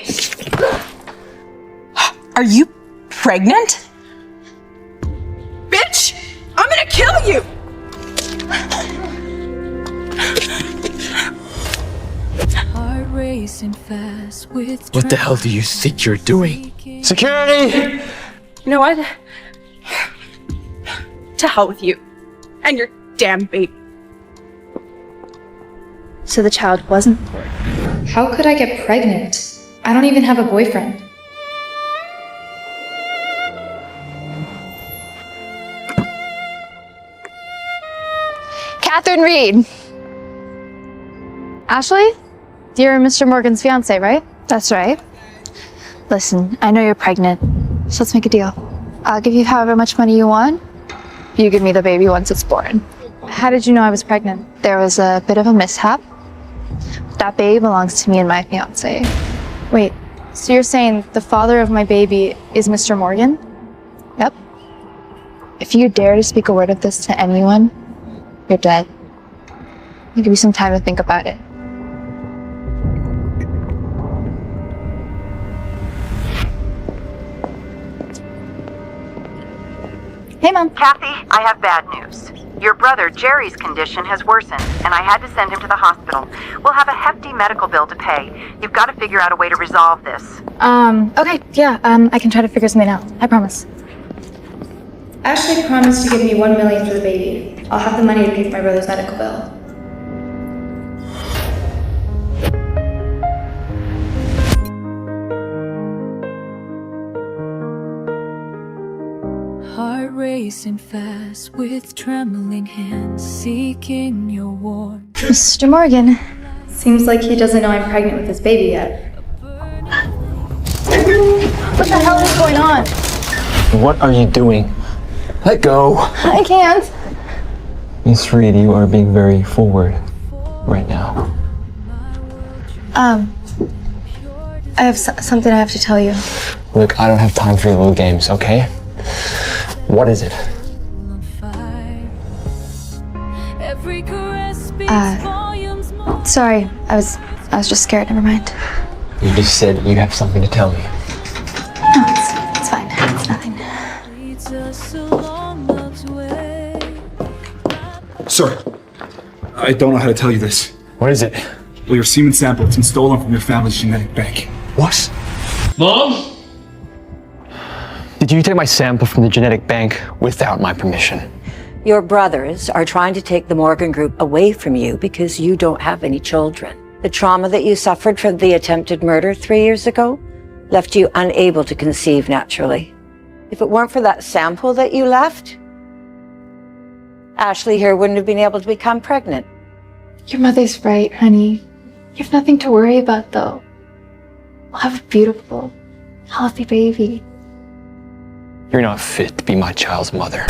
face! Are you pregnant? Bitch! I'm gonna kill you! What the hell do you think you're doing? Security! You know what? To hell with you. And your damn baby. So the child wasn't born. How could I get pregnant? I don't even have a boyfriend. Catherine Reed. Ashley? You're Mr. Morgan's fiancée, right? That's right. Listen, I know you're pregnant, so let's make a deal. I'll give you however much money you want. You give me the baby once it's born. How did you know I was pregnant? There was a bit of a mishap. That baby belongs to me and my fiancé. Wait, so you're saying the father of my baby is Mr. Morgan? Yep. If you dare to speak a word of this to anyone, you're dead. I'll give you some time to think about it. Hey, Mom. Kathy, I have bad news. Your brother, Jerry's condition has worsened, and I had to send him to the hospital. We'll have a hefty medical bill to pay. You've got to figure out a way to resolve this. Okay, yeah, I can try to figure something out. I promise. Ashley promised to give me $1 million for the baby. I'll have the money to pay for my brother's medical bill. Heart racing fast with trembling hands, seeking your warmth. Mr. Morgan. Seems like he doesn't know I'm pregnant with his baby yet. What the hell is going on? What are you doing? Let go. I can't. Miss Reed, you are being very forward right now. I have something I have to tell you. Look, I don't have time for your little games, okay? What is it? Sorry, I was just scared, never mind. You just said you have something to tell me. No, it's fine, it's nothing. Sir, I don't know how to tell you this. What is it? Well, your semen sample, it's been stolen from your family's genetic bank. What? Mom? Did you take my sample from the genetic bank without my permission? Your brothers are trying to take the Morgan Group away from you because you don't have any children. The trauma that you suffered from the attempted murder 3 years ago left you unable to conceive naturally. If it weren't for that sample that you left, Ashley here wouldn't have been able to become pregnant. Your mother's right, honey. You have nothing to worry about, though. We'll have a beautiful, healthy baby. You're not fit to be my child's mother.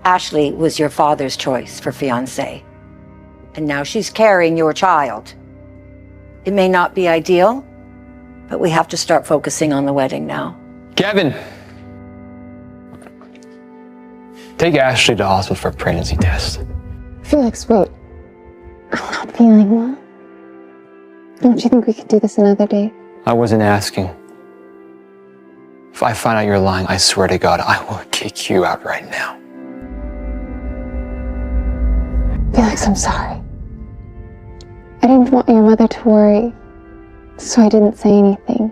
Ashley was your father's choice for fiancé, and now she's carrying your child. It may not be ideal, but we have to start focusing on the wedding now. Kevin! Take Ashley to hospital for a pregnancy test. Felix, wait. I'm not feeling well. Don't you think we could do this another day? I wasn't asking. If I find out you're lying, I swear to God, I will kick you out right now. Felix, I'm sorry. I didn't want your mother to worry, so I didn't say anything.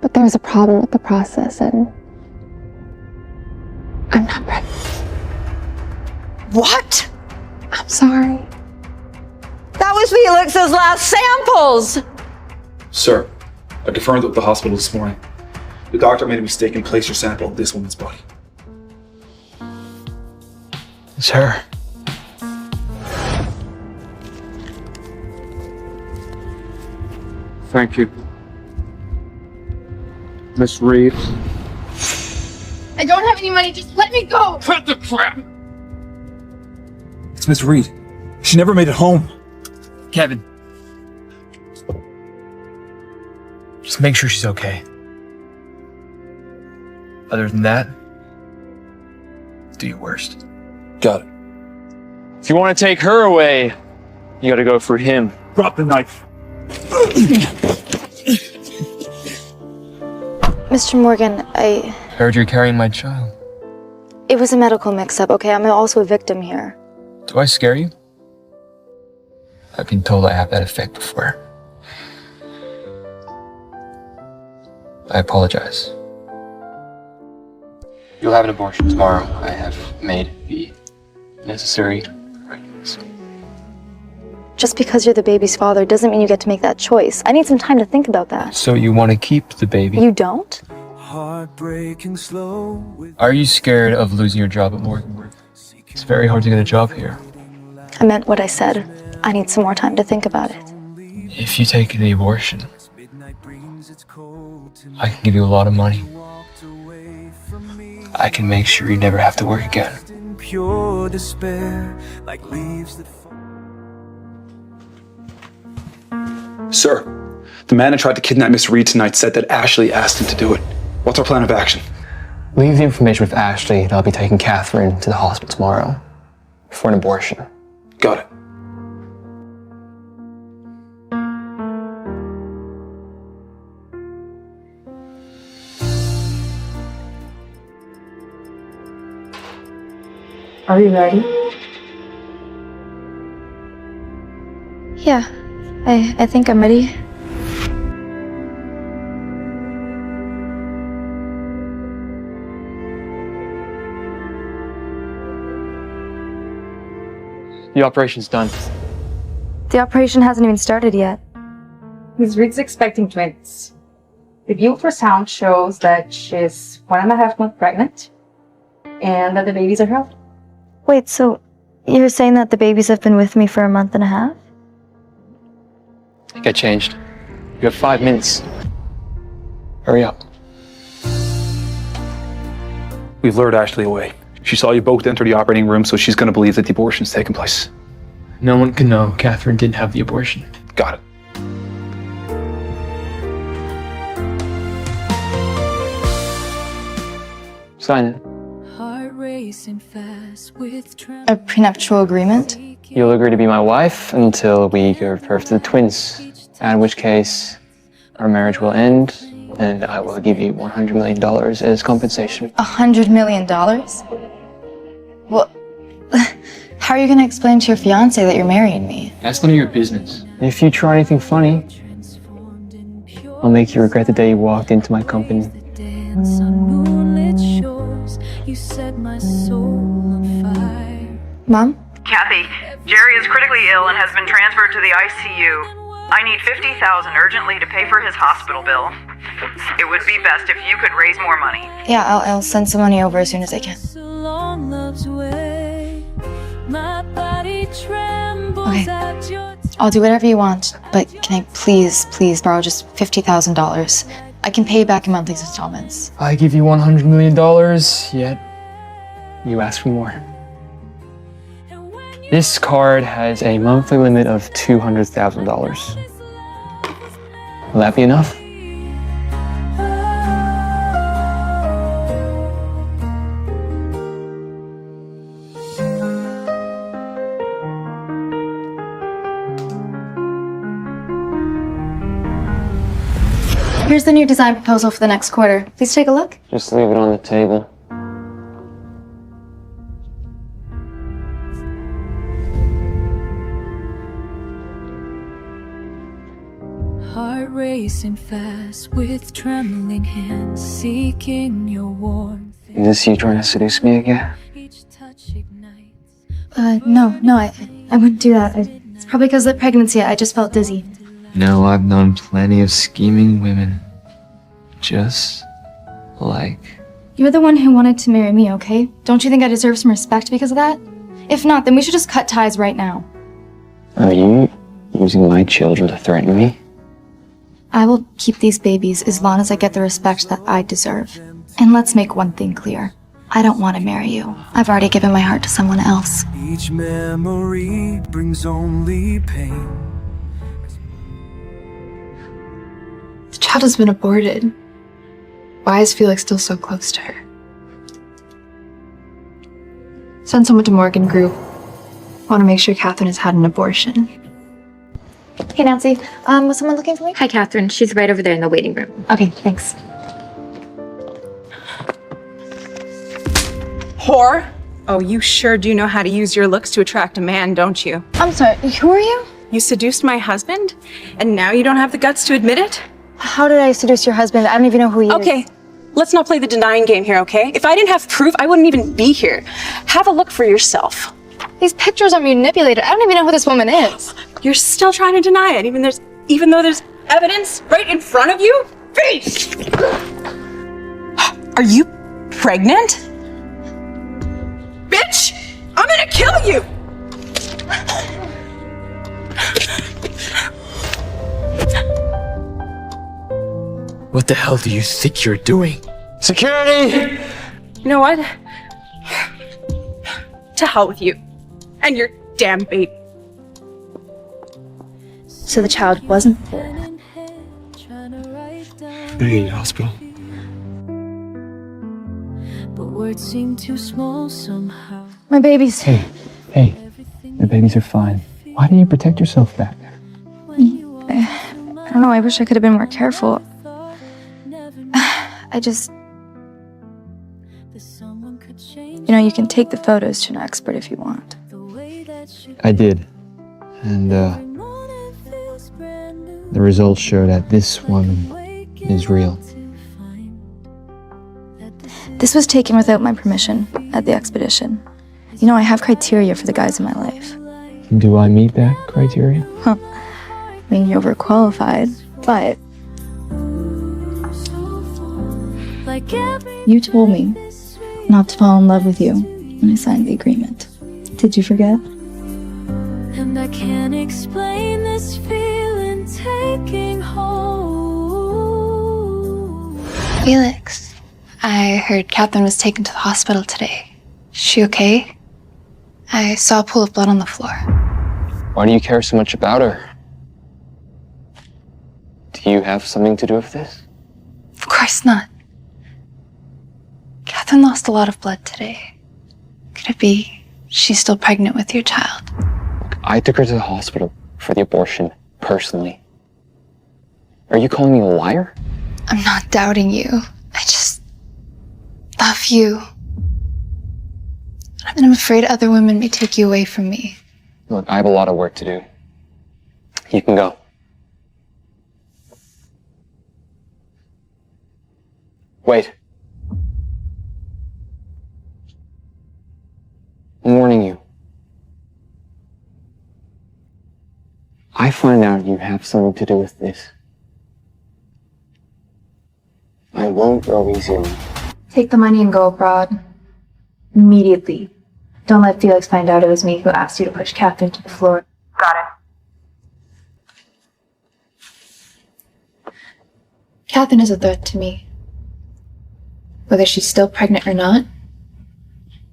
But there was a problem with the process, and I'm not pregnant. What? I'm sorry. That was Felix's last samples! Sir, I confirmed it with the hospital this morning. The doctor made a mistake and placed your sample in this woman's body. It's her. Thank you. Miss Reed. I don't have any money, just let me go! Cut the crap! It's Miss Reed. She never made it home. Kevin. Just make sure she's okay. Other than that, do your worst. Got it. If you want to take her away, You gotta go for him. Drop the knife. Mr. Morgan, Heard you're carrying my child. it was a medical mix-up, okay? I'm also a victim here. Do I scare you? I've been told I have that effect before. I apologize. You'll have an abortion tomorrow. I have made the necessary arrangements. Just because you're the baby's father doesn't mean you get to make that choice. I need some time to think about that. So you want to keep the baby? You don't? Are you scared of losing your job at Morgan? It's very hard to get a job here. I meant what I said. I need some more time to think about it. If you take the abortion, I can give you a lot of money. I can make sure you never have to work again. Sir, the man who tried to kidnap Miss Reed tonight said that Ashley asked him to do it. What's our plan of action? Leave the information with Ashley, and I'll be taking Katherine to the hospital tomorrow for an abortion. Got it. Are you ready? Yeah, I think I'm ready. The operation's done. The operation hasn't even started yet. Miss Reed's expecting twins. The ultrasound shows that she's 1.5 months pregnant and that the babies are healthy. Wait, so you're saying that the babies have been with me for 1.5 months? I think I changed. You have 5 minutes. Hurry up. We've lured Ashley away. She saw you both enter the operating room, so she's going to believe that the abortion's taken place. No one can know Katherine didn't have the abortion. Got it. Sign it. Heart racing fast with A prenuptial agreement? You'll agree to be my wife until we give birth to the twins, in which case our marriage will end and I will give you $100 million as compensation. $100 million? Well, how are you going to explain to your fiancé that you're marrying me? That's none of your business. If you try anything funny, I'll make you regret the day you walked into my company. You set my soul on fire. Mom? Kathy, Jerry is critically ill and has been transferred to the ICU. I need $50,000 urgently to pay for his hospital bill. It would be best if you could raise more money. Yeah, I'll send some money over as soon as I can. Okay. I'll do whatever you want, but can I please borrow just $50,000? I can pay you back in monthly installments. I give you $100 million, yet you ask for more. This card has a monthly limit of $200,000. Will that be enough? Here's the new design proposal for the next quarter. Please take a look. Just leave it on the table. Heart racing fast with trembling hands, seeking your warmth. Is this you trying to seduce me again? Each touch ignites. No, I wouldn't do that. It's probably because of the pregnancy. I just felt dizzy. No, I've known plenty of scheming women. Just like... You're the one who wanted to marry me, okay? Don't you think I deserve some respect because of that? If not, then we should just cut ties right now. Are you using my children to threaten me? I will keep these babies as long as I get the respect that I deserve. And let's make one thing clear. I don't want to marry you. I've already given my heart to someone else. Each memory brings only pain. The child has been aborted. Why is Felix still so close to her? Send someone to Morgan Group. Want to make sure Katherine has had an abortion. Hey, Nancy. Was someone looking for me? Hi, Katherine. She's right over there in the waiting room. Okay, thanks. Whore? Oh, you sure do know how to use your looks to attract a man, don't you? I'm sorry, who are you? You seduced my husband, and now you don't have the guts to admit it? How did I seduce your husband? I don't even know who he is. Okay, let's not play the denying game here, okay? If I didn't have proof, I wouldn't even be here. Have a look for yourself. These pictures are manipulated. I don't even know who this woman is. You're still trying to deny it, even though there's evidence right in front of you? Face! Are you pregnant? Bitch! I'm gonna kill you! What the hell do you think you're doing? Security! You know what? To hell with you. And your damn baby. So the child wasn't there. Hey, hospital. But words seem too small somehow. My babies. Hey, the babies are fine. Why didn't you protect yourself back there? I don't know, I wish I could have been more careful. You know, you can take the photos to an expert if you want. I did. And, the results show that this woman is real. This was taken without my permission at the expedition. You know, I have criteria for the guys in my life. Do I meet that criteria? I mean, you're overqualified, but you told me not to fall in love with you when I signed the agreement. Did you forget? And I can't explain this feeling taking hold. Felix, I heard Katherine was taken to the hospital today. Is she okay? I saw a pool of blood on the floor. Why do you care so much about her? Do you have something to do with this? Of course not. Katherine lost a lot of blood today. Could it be she's still pregnant with your child? I took her to the hospital for the abortion, personally. Are you calling me a liar? I'm not doubting you. I just love you. And I'm afraid other women may take you away from me. Look, I have a lot of work to do. You can go. Wait. I'm warning you. I find out you have something to do with this. I won't go easy on you. Take the money and go abroad. Immediately. Don't let Felix find out it was me who asked you to push Katherine to the floor. Got it. Katherine is a threat to me. Whether she's still pregnant or not,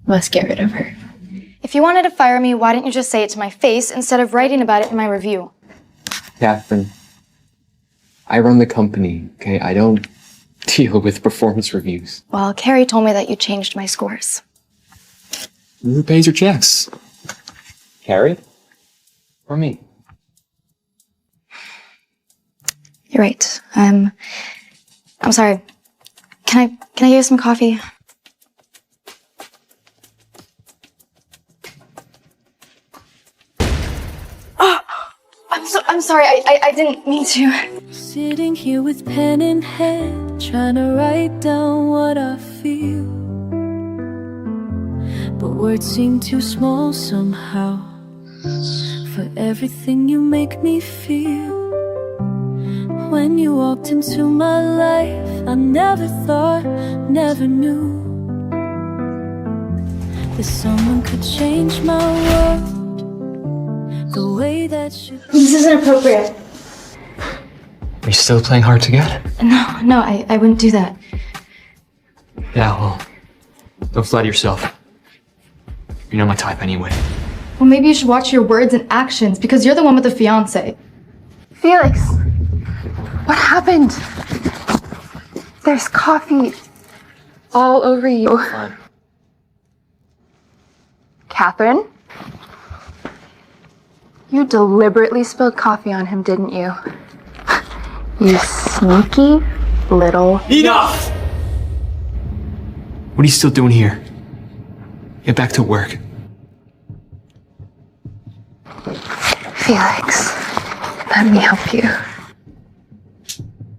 must get rid of her. If you wanted to fire me, why didn't you just say it to my face instead of writing about it in my review? Katherine, I run the company, okay? I don't deal with performance reviews. Well, Carrie told me that you changed my scores. Who pays your checks? Carrie? Or me? You're right. I'm sorry. Can I get you some coffee? Oh, I'm sorry. I didn't mean to. Sitting here with pen in hand, trying to write down what I feel. But words seem too small somehow for everything you make me feel. When you walked into my life, I never thought, never knew that someone could change my world the way that you. This isn't appropriate. Are you still playing hard to get? No, I wouldn't do that. Yeah, well, don't flatter yourself. You're not my type anyway. Well, maybe you should watch your words and actions because you're the one with the fiancé. Felix, what happened? There's coffee all over you. Fine. You deliberately spilled coffee on him, didn't you? You sneaky little... Enough! What are you still doing here? Get back to work. Felix, let me help you.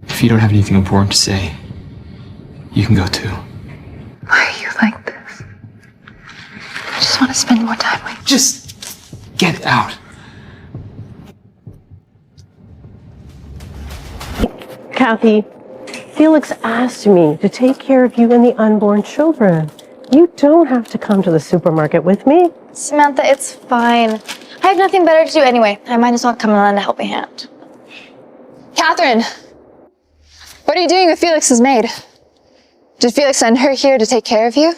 If you don't have anything important to say, you can go too. Why are you like this? I just want to spend more time with you. Just get out. Kathy, Felix asked me to take care of you and the unborn children. You don't have to come to the supermarket with me. Samantha, it's fine. I have nothing better to do anyway. I might as well come and lend a helping hand. Katherine, what are you doing with Felix's maid? Did Felix send her here to take care of you?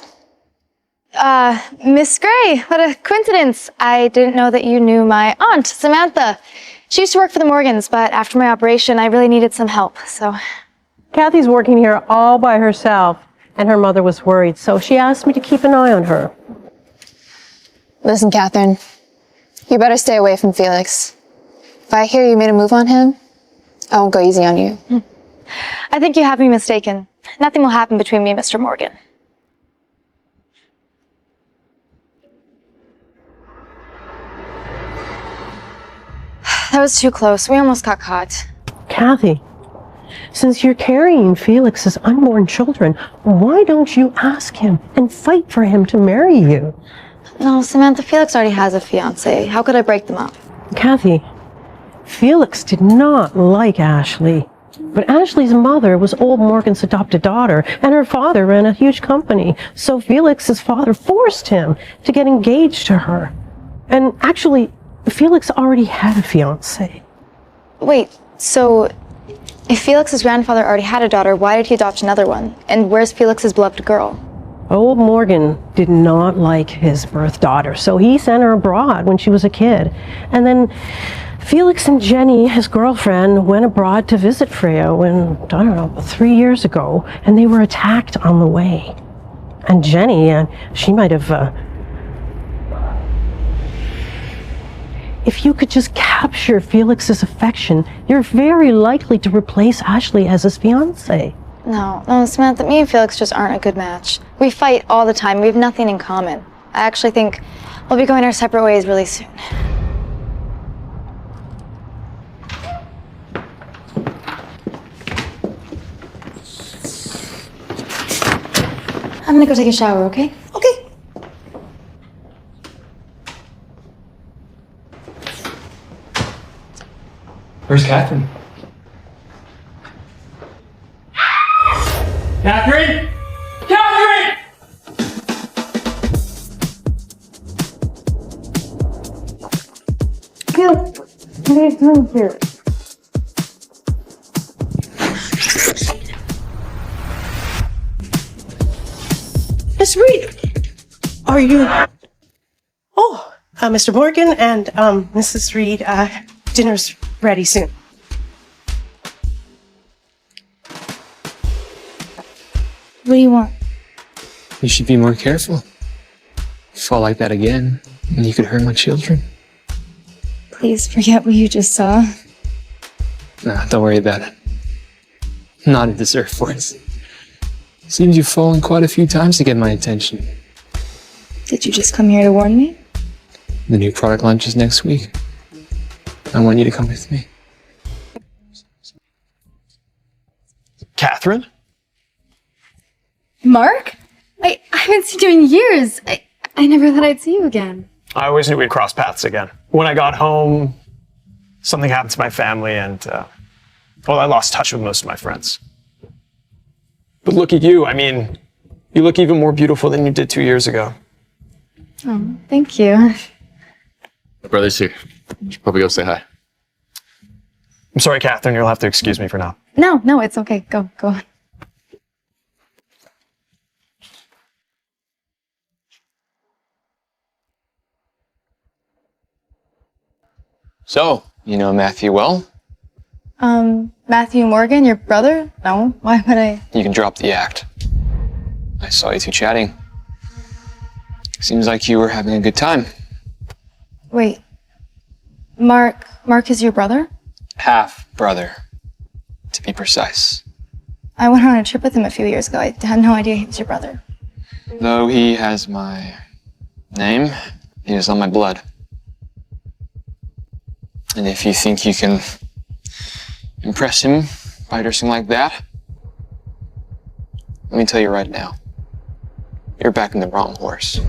Miss Gray, what a coincidence. I didn't know that you knew my aunt, Samantha. She used to work for the Morgans, but after my operation, I really needed some help, so... Kathy's working here all by herself, and her mother was worried, so she asked me to keep an eye on her. Listen, Katherine, you better stay away from Felix. If I hear you made a move on him, I won't go easy on you. I think you have me mistaken. Nothing will happen between me and Mr. Morgan. That was too close. We almost got caught. Kathy, since you're carrying Felix's unborn children, why don't you ask him and fight for him to marry you? No, Samantha, Felix already has a fiancée. How could I break them up? Kathy, Felix did not like Ashley. But Ashley's mother was old Morgan's adopted daughter, and her father ran a huge company. So Felix's father forced him to get engaged to her. And actually, Felix already had a fiancée. Wait, so if Felix's grandfather already had a daughter, why did he adopt another one? And where's Felix's beloved girl? Old Morgan did not like his birth daughter, so he sent her abroad when she was a kid. And then Felix and Jenny, his girlfriend, went abroad to visit Freya when, I don't know, 3 years ago, and they were attacked on the way. And Jenny, she might have... If you could just capture Felix's affection, you're very likely to replace Ashley as his fiancée. No, Samantha, me and Felix just aren't a good match. We fight all the time. We have nothing in common. I actually think we'll be going our separate ways really soon. I'm gonna go take a shower, okay? Okay. Where's Katherine? Katherine! Katherine! Felix, what are you doing here? Miss Reed, are you... Oh, Mr. Morgan and Mrs. Reed, dinner's ready soon. What do you want? You should be more careful. Fall like that again, and you could hurt my children. Please forget what you just saw. Nah, don't worry about it. Not in this Earth Force. Seems you've fallen quite a few times to get my attention. Did you just come here to warn me? The new product launches next week. I want you to come with me. Katherine? Mark? I haven't seen you in years. I never thought I'd see you again. I always knew we'd cross paths again. When I got home, something happened to my family and, well, I lost touch with most of my friends. But look at you. I mean, you look even more beautiful than you did 2 years ago. Oh, thank you. My brother's here. You should probably go say hi. I'm sorry, Katherine. You'll have to excuse me for now. No, it's okay. Go on. So, you know Matthew well? Matthew Morgan, your brother? No, why would I? You can drop the act. I saw you two chatting. Seems like you were having a good time. Wait, Mark is your brother? Half brother, to be precise. I went on a trip with him a few years ago. I had no idea he was your brother. Though he has my name, he is on my blood. And if you think you can impress him by dressing like that, let me tell you right now, you're backing the wrong horse.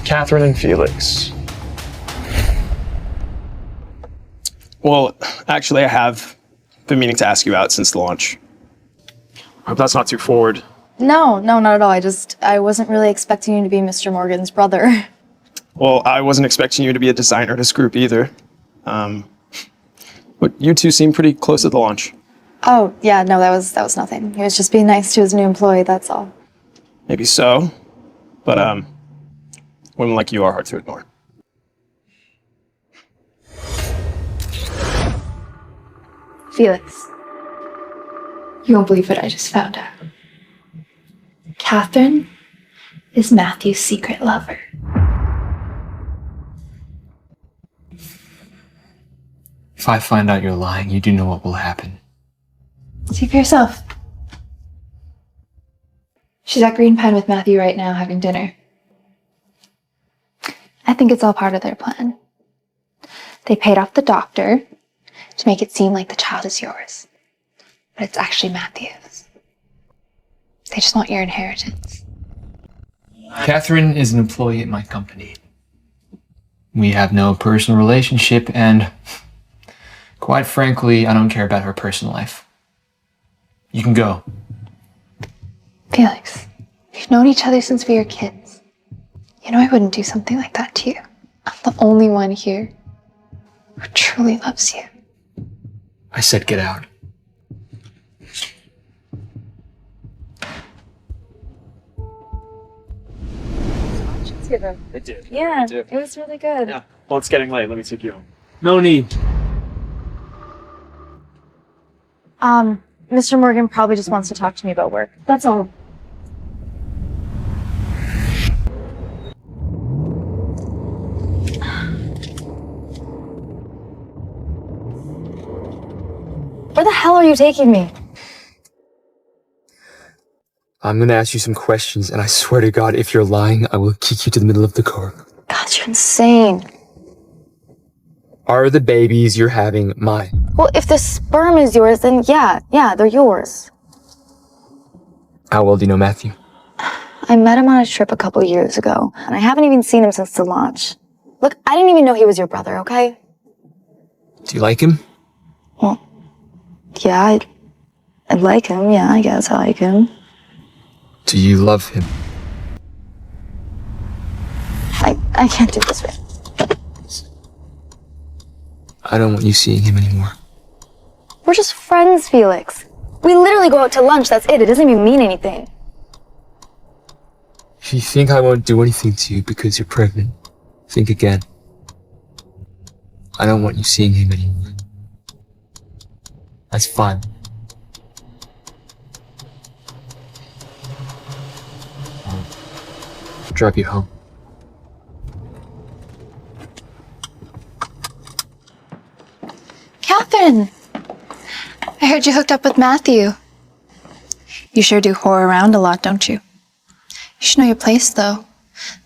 Katherine and Felix. Well, actually, I have been meaning to ask you out since the launch. I hope that's not too forward. No, not at all. I wasn't really expecting you to be Mr. Morgan's brother. Well, I wasn't expecting you to be a designer at this group either. But you two seem pretty close at the launch. Oh, yeah, no, that was nothing. He was just being nice to his new employee, that's all. Maybe so, but women like you are hard to ignore. Felix, you won't believe what I just found out. Katherine is Matthew's secret lover. If I find out you're lying, you do know what will happen. See for yourself. She's at Green Pen with Matthew right now having dinner. I think it's all part of their plan. They paid off the doctor to make it seem like the child is yours, but it's actually Matthew's. They just want your inheritance. Katherine is an employee at my company. We have no personal relationship, and quite frankly, I don't care about her personal life. You can go. Felix, we've known each other since we were kids. You know I wouldn't do something like that to you. I'm the only one here who truly loves you. I said get out. It did. Yeah, it was really good. Yeah. Well, it's getting late. Let me take you home. No need. Mr. Morgan probably just wants to talk to me about work. That's all. Where the hell are you taking me? I'm gonna ask you some questions, and I swear to God, if you're lying, I will kick you to the middle of the car. God, you're insane. Are the babies you're having mine? Well, if the sperm is yours, then yeah, they're yours. How well do you know Matthew? I met him on a trip a couple years ago, and I haven't even seen him since the launch. Look, I didn't even know he was your brother, okay? Do you like him? Well, yeah, I'd like him. Yeah, I guess I like him. Do you love him? I can't do this right. I don't want you seeing him anymore. We're just friends, Felix. We literally go out to lunch, that's it. It doesn't even mean anything. If you think I won't do anything to you because you're pregnant, think again. I don't want you seeing him anymore. That's fine. I'll drive you home. Katherine! I heard you hooked up with Matthew. You sure do whore around a lot, don't you? You should know your place, though.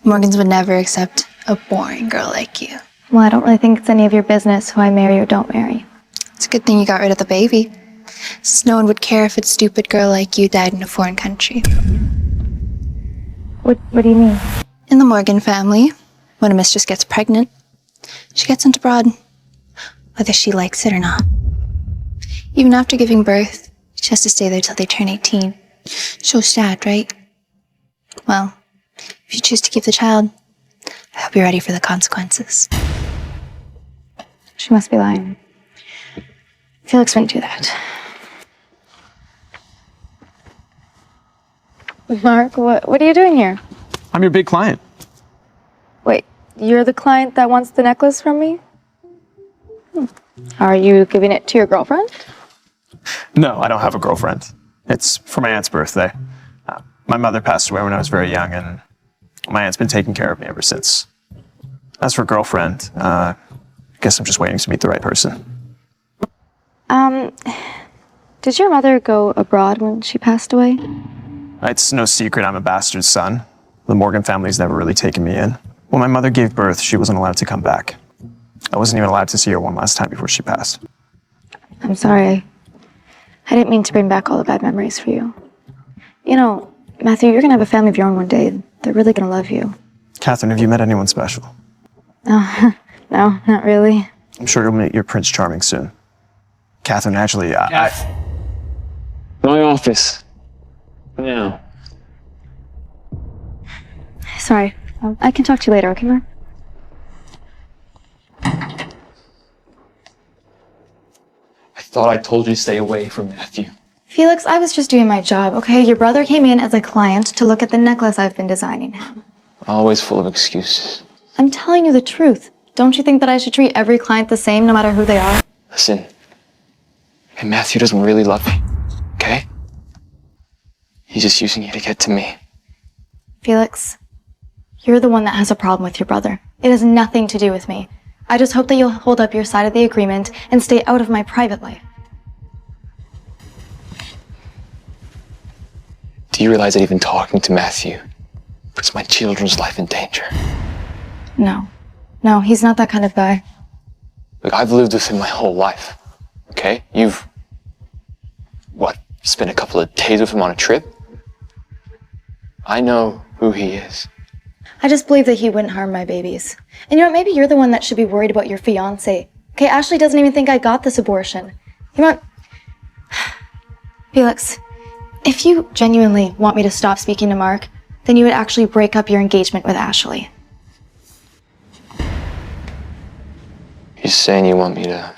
Morgans would never accept a boring girl like you. Well, I don't really think it's any of your business who I marry or don't marry. It's a good thing you got rid of the baby, since no one would care if a stupid girl like you died in a foreign country. What do you mean? In the Morgan family, when a mistress gets pregnant, she gets sent abroad, whether she likes it or not. Even after giving birth, she has to stay there till they turn 18. So sad, right? Well, if you choose to keep the child, I hope you're ready for the consequences. She must be lying. Felix wouldn't do that. Mark, what are you doing here? I'm your big client. Wait, you're the client that wants the necklace from me? Are you giving it to your girlfriend? No, I don't have a girlfriend. It's for my aunt's birthday. My mother passed away when I was very young, and my aunt's been taking care of me ever since. As for girlfriend, I guess I'm just waiting to meet the right person. Did your mother go abroad when she passed away? It's no secret I'm a bastard son. The Morgan family's never really taken me in. When my mother gave birth, she wasn't allowed to come back. I wasn't even allowed to see her one last time before she passed. I'm sorry. I didn't mean to bring back all the bad memories for you. You know, Matthew, you're gonna have a family of your own one day. They're really gonna love you. Catherine, have you met anyone special? Oh, no, not really. I'm sure you'll meet your Prince Charming soon. Catherine, actually, My office. Now. Sorry. I can talk to you later, okay, Mark? I thought I told you to stay away from Matthew. Felix, I was just doing my job, okay? Your brother came in as a client to look at the necklace I've been designing him. Always full of excuses. I'm telling you the truth. Don't you think that I should treat every client the same, no matter who they are? Listen, hey, Matthew doesn't really love me, okay? He's just using you to get to me. Felix, you're the one that has a problem with your brother. It has nothing to do with me. I just hope that you'll hold up your side of the agreement and stay out of my private life. Do you realize that even talking to Matthew puts my children's life in danger? No. No, he's not that kind of guy. Look, I've lived with him my whole life, okay? You've, spent a couple of days with him on a trip? I know who he is. I just believe that he wouldn't harm my babies. And you know what, maybe you're the one that should be worried about your fiancé. Okay, Ashley doesn't even think I got this abortion. You know what? Felix, if you genuinely want me to stop speaking to Mark, then you would actually break up your engagement with Ashley. You're saying you want me to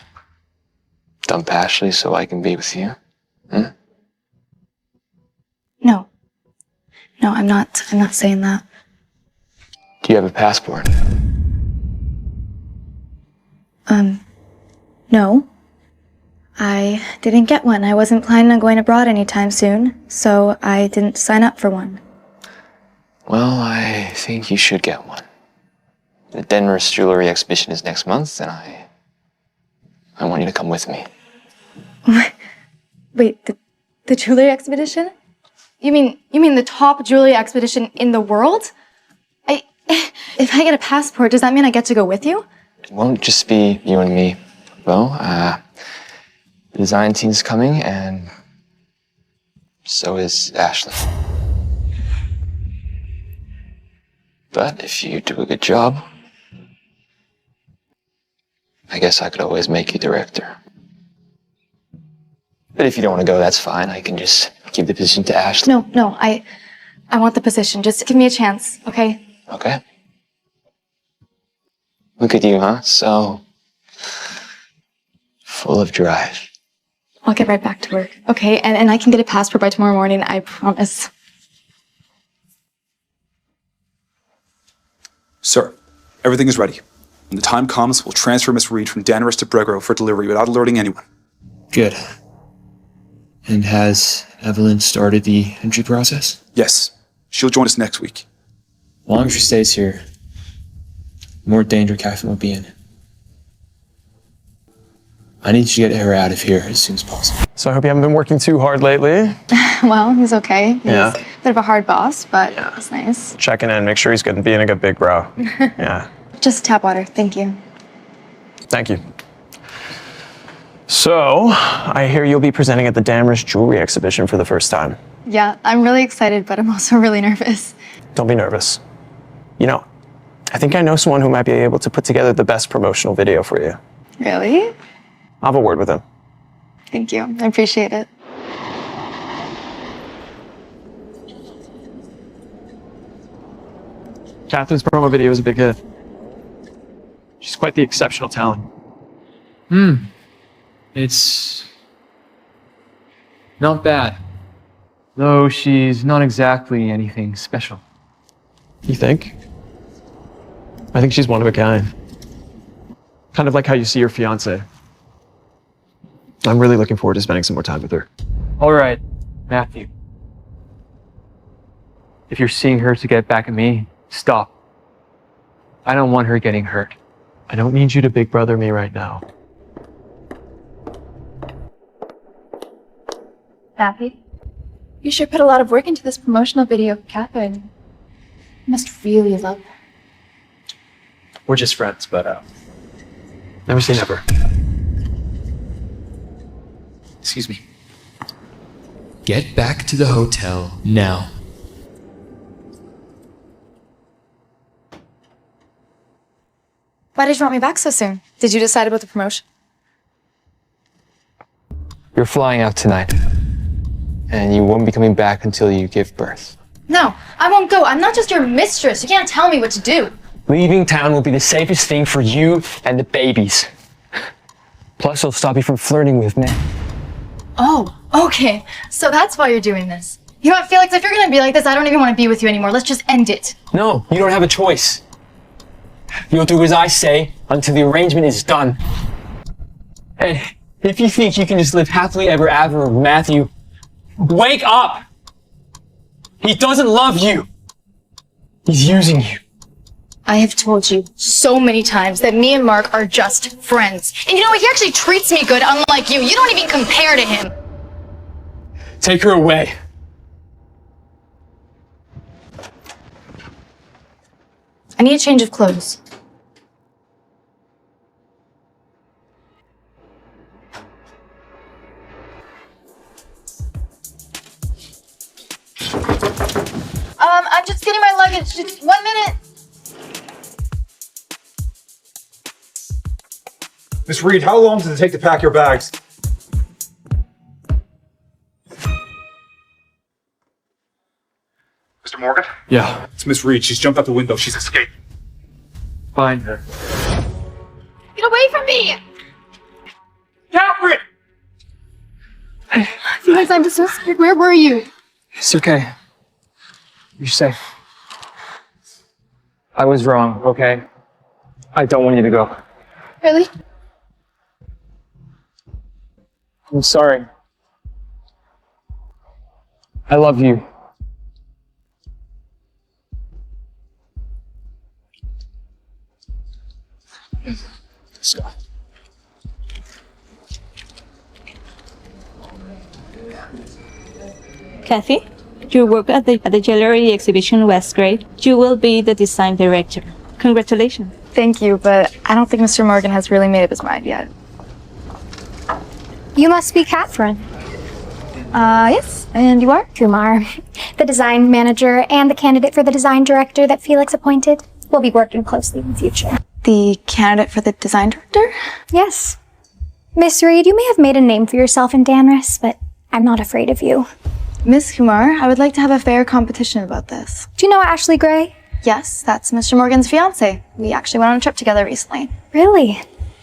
dump Ashley so I can be with you? Hmm? No. No, I'm not saying that. Do you have a passport? No. I didn't get one. I wasn't planning on going abroad anytime soon, so I didn't sign up for one. Well, I think you should get one. The Denver's jewelry exhibition is next month, and I want you to come with me. Wait, the jewelry expedition? You mean the top jewelry expedition in the world? If I get a passport, does that mean I get to go with you? It won't just be you and me. Well, the design team's coming, and so is Ashley. But if you do a good job, I guess I could always make you director. But if you don't want to go, that's fine. I can just give the position to Ashley. No, I want the position. Just give me a chance, okay? Okay. Look at you, huh? So full of drive. I'll get right back to work, okay? And I can get a passport by tomorrow morning, I promise. Sir, everything is ready. When the time comes, we'll transfer Miss Reed from Danvers to Bregro for delivery without alerting anyone. Good. And has Evelyn started the entry process? Yes. She'll join us next week. As long as she stays here, the more danger Katherine will be in. I need to get her out of here as soon as possible. So I hope you haven't been working too hard lately. Well, he's okay. He's Yeah. a bit of a hard boss, but it's nice. Checking in, make sure he's good and being a good big bro. Yeah. Just tap water, thank you. Thank you. So, I hear you'll be presenting at the Danvers Jewelry Exhibition for the first time. Yeah, I'm really excited, but I'm also really nervous. Don't be nervous. You know, I think I know someone who might be able to put together the best promotional video for you. Really? I'll have a word with him. Thank you, I appreciate it. Catherine's promo video is a big hit. She's quite the exceptional talent. It's not bad. Though she's not exactly anything special. You think? I think she's one of a kind. Kind of like how you see your fiancée. I'm really looking forward to spending some more time with her. All right, Matthew. If you're seeing her to get back at me, stop. I don't want her getting hurt. I don't need you to big brother me right now. Happy? You sure put a lot of work into this promotional video of Katherine. You must really love her. We're just friends, but never say never. Excuse me. Get back to the hotel now. Why did you want me back so soon? Did you decide about the promotion? You're flying out tonight. And you won't be coming back until you give birth. No, I won't go. I'm not just your mistress. You can't tell me what to do. Leaving town will be the safest thing for you and the babies. Plus, it'll stop you from flirting with me. Oh, okay. So that's why you're doing this. You know what, Felix? If you're gonna be like this, I don't even want to be with you anymore. Let's just end it. No, you don't have a choice. You'll do as I say until the arrangement is done. And if you think you can just live happily ever after with Matthew, wake up! He doesn't love you. He's using you. I have told you so many times that me and Mark are just friends. And you know what? He actually treats me good, unlike you. You don't even compare to him. Take her away. I need a change of clothes. I'm just getting my luggage. Just 1 minute. Miss Reed, how long does it take to pack your bags? Mr. Morgan? Yeah. It's Miss Reed. She's jumped out the window. She's escaped. Find her. Get away from me! Katherine! Felix, I'm so scared. Where were you? It's okay. You're safe. I was wrong, okay? I don't want you to go. Really? I'm sorry. I love you. Let's go. Kathy, you work at the jewelry exhibition was great. You will be the design director. Congratulations. Thank you, but I don't think Mr. Morgan has really made up his mind yet. You must be Katherine. Yes. And you are? Kumar, the design manager and the candidate for the design director that Felix appointed. We'll be working closely in the future. The candidate for the design director? Yes. Miss Reed, you may have made a name for yourself in Danvers, but I'm not afraid of you. Miss Kumar, I would like to have a fair competition about this. Do you know Ashley Gray? Yes, that's Mr. Morgan's fiancée. We actually went on a trip together recently. Really?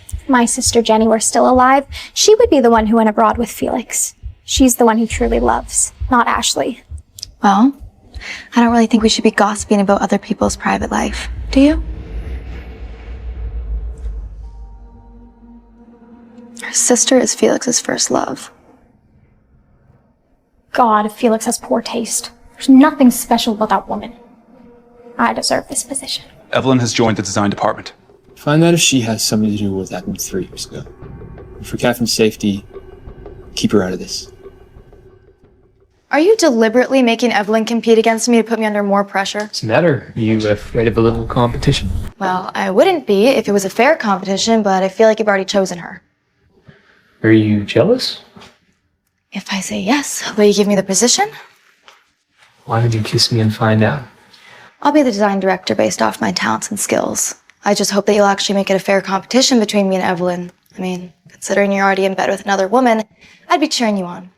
If my sister Jenny were still alive, she would be the one who went abroad with Felix. She's the one he truly loves, not Ashley. Well, I don't really think we should be gossiping about other people's private life. Do you? Her sister is Felix's first love. God, Felix has poor taste. There's nothing special about that woman. I deserve this position. Evelyn has joined the design department. Find out if she has something to do with what happened 3 years ago. And for Catherine's safety, keep her out of this. Are you deliberately making Evelyn compete against me to put me under more pressure? What's the matter? Are you afraid of a little competition? Well, I wouldn't be if it was a fair competition, but I feel like you've already chosen her. Are you jealous? If I say yes, will you give me the position? Why would you kiss me and find out? I'll be the design director based off my talents and skills. I just hope that you'll actually make it a fair competition between me and Evelyn. I mean, considering you're already in bed with another woman, I'd be cheering you on.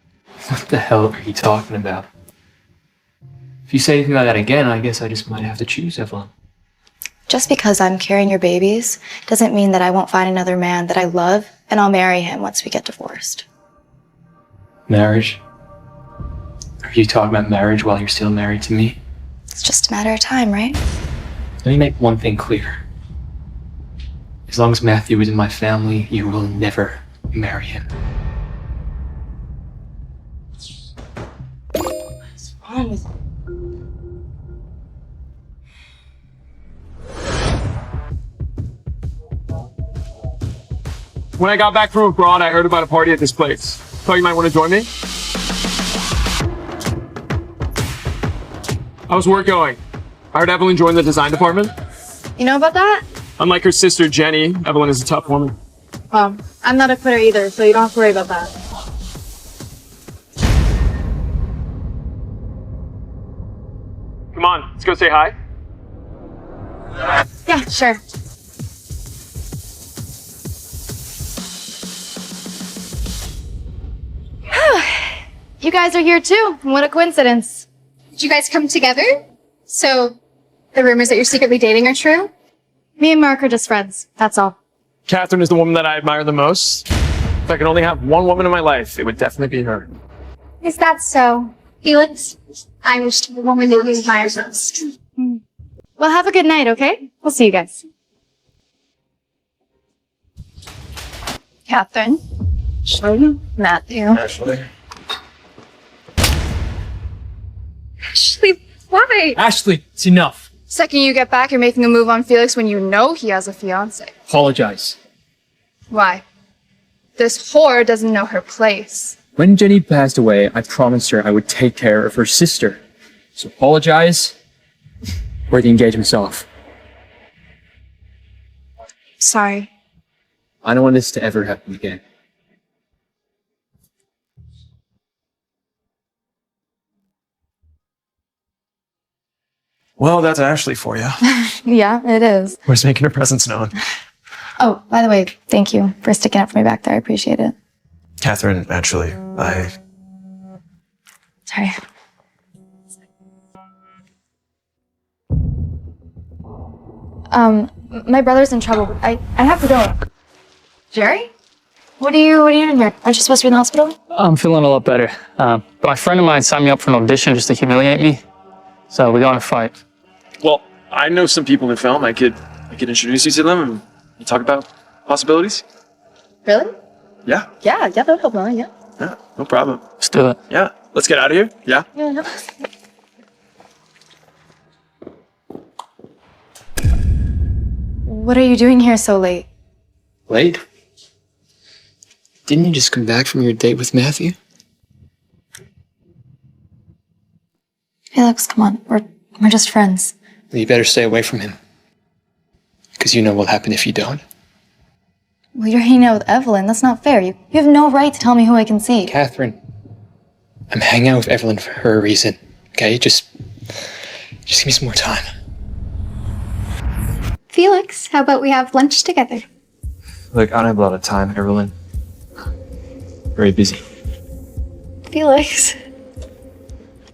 What the hell are you talking about? If you say anything like that again, I guess I just might have to choose Evelyn. Just because I'm carrying your babies doesn't mean that I won't find another man that I love and I'll marry him once we get divorced. Marriage? Are you talking about marriage while you're still married to me? It's just a matter of time, right? Let me make one thing clear. As long as Matthew is in my family, you will never marry him. What's wrong with you? When I got back from abroad, I heard about a party at this place. Thought you might want to join me? How's work going? I heard Evelyn joined the design department. You know about that? Unlike her sister Jenny, Evelyn is a tough woman. Well, I'm not a quitter either, so you don't have to worry about that. Come on, let's go say hi. Yeah, sure. You guys are here too. What a coincidence. Did you guys come together? So, the rumors that you're secretly dating are true? Me and Mark are just friends. That's all. Katherine is the woman that I admire the most. If I could only have one woman in my life, it would definitely be her. Is that so? Felix, I wish to be the woman that you admire most. Well, have a good night, okay? We'll see you guys. Katherine. Matthew. Ashley. Ashley, why? Ashley, it's enough. Second you get back, you're making a move on Felix when you know he has a fiancée. Apologize. Why? This whore doesn't know her place. When Jenny passed away, I promised her I would take care of her sister. So apologize, or the engagement's off. Sorry. I don't want this to ever happen again. Well, that's Ashley for you. Yeah, it is. We're just making her presence known. Oh, by the way, thank you for sticking up for me back there. I appreciate it. Katherine, actually, Sorry. My brother's in trouble. I have to go. Jerry? What are you doing here? Aren't you supposed to be in the hospital? I'm feeling a lot better. But my friend of mine signed me up for an audition just to humiliate me. So we got in a fight. Well, I know some people in film. I could introduce you to them and talk about possibilities. Really? Yeah. Yeah, that would help, yeah. Yeah, no problem. Let's do it. Yeah, let's get out of here. Yeah. Yeah. What are you doing here so late? Late? Didn't you just come back from your date with Matthew? Felix, come on. We're just friends. You better stay away from him. Because you know what'll happen if you don't. Well, you're hanging out with Evelyn. That's not fair. You have no right to tell me who I can see. Katherine, I'm hanging out with Evelyn for her reason. Okay? Just give me some more time. Felix, how about we have lunch together? Look, I don't have a lot of time, Evelyn. Very busy. Felix.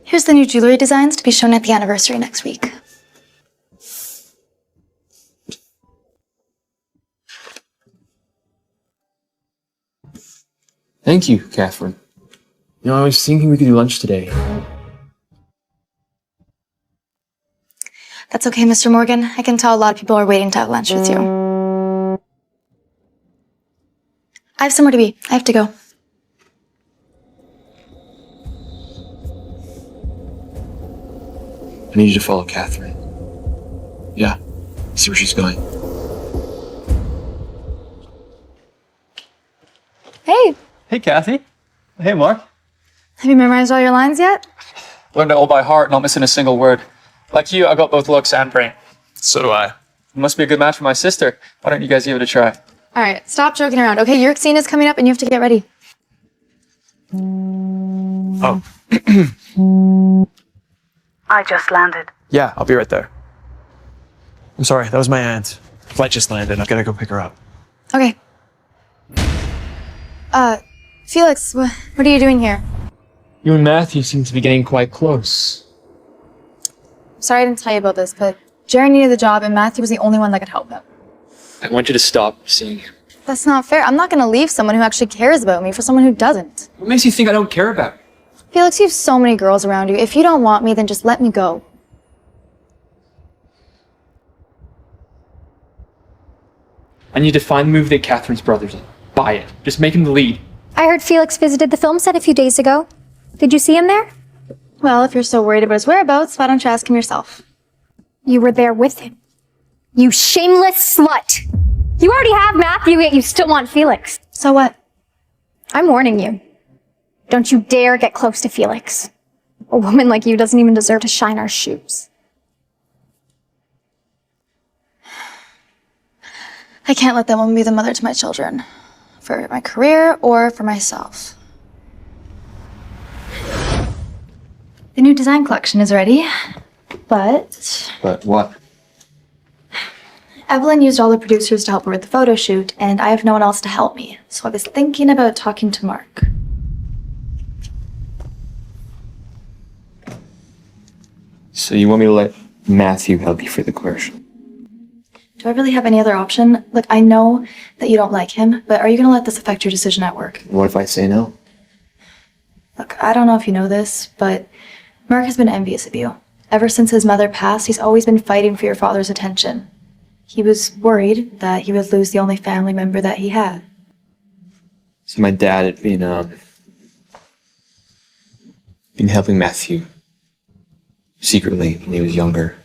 Here's the new jewelry designs to be shown at the anniversary next week. Thank you, Katherine. You know, I was thinking we could do lunch today. That's okay, Mr. Morgan. I can tell a lot of people are waiting to have lunch with you. I have somewhere to be. I have to go. I need you to follow Katherine. Yeah, see where she's going. Hey, Hey, Kathy. Hey, Mark. have you memorized all your lines yet? Learned it all by heart, not missing a single word. Like you, I got both looks and brain. So do I. Must be a good match for my sister. Why don't you guys give it a try? All right, stop joking around. Okay, your scene is coming up and you have to get ready. Oh. I just landed. Yeah, I'll be right there. I'm sorry, that was my aunt. Flight just landed. I've got to go pick her up. Okay. Felix, what are you doing here? You and Matthew seem to be getting quite close. Sorry I didn't tell you about this, but Jerry needed the job and Matthew was the only one that could help him. I want you to stop seeing him. That's not fair. I'm not gonna leave someone who actually cares about me for someone who doesn't. What makes you think I don't care about you? Felix, you have so many girls around you. If you don't want me, then just let me go. I need to find the movie that Katherine's brother's in. Buy it. Just make him the lead. I heard Felix visited the film set a few days ago. Did you see him there? Well, if you're so worried about his whereabouts, why don't you ask him yourself? You were there with him. You shameless slut! You already have Matthew, yet you still want Felix. So what? I'm warning you. Don't you dare get close to Felix. A woman like you doesn't even deserve to shine our shoes. I can't let that woman be the mother to my children. For my career or for myself. The new design collection is ready, but But what? Evelyn used all the producers to help her with the photo shoot, and I have no one else to help me. So I was thinking about talking to Mark. So you want me to let Matthew help you for the commercial? Do I really have any other option? Look, I know that you don't like him, but are you gonna let this affect your decision at work? What if I say no? Look, I don't know if you know this, but Mark has been envious of you. Ever since his mother passed, he's always been fighting for your father's attention. He was worried that he would lose the only family member that he had. So my dad had been helping Matthew secretly when he was younger.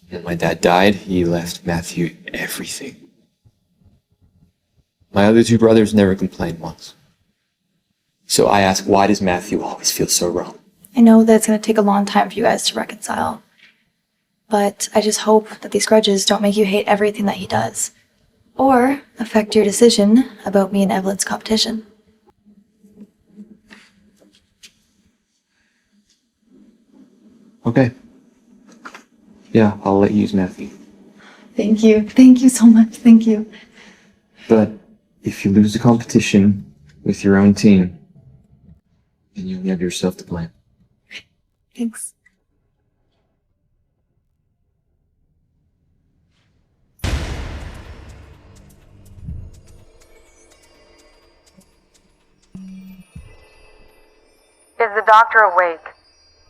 When my dad died, he left Matthew everything. My other two brothers never complained once. So I ask, why does Matthew always feel so wrong? I know that it's gonna take a long time for you guys to reconcile. But I just hope that these grudges don't make you hate everything that he does. Or affect your decision about me and Evelyn's competition. Okay. Yeah, I'll let you use Matthew. Thank you. Thank you so much. Thank you. But if you lose the competition with your own team, then you only have yourself to blame. Thanks. Is the doctor awake?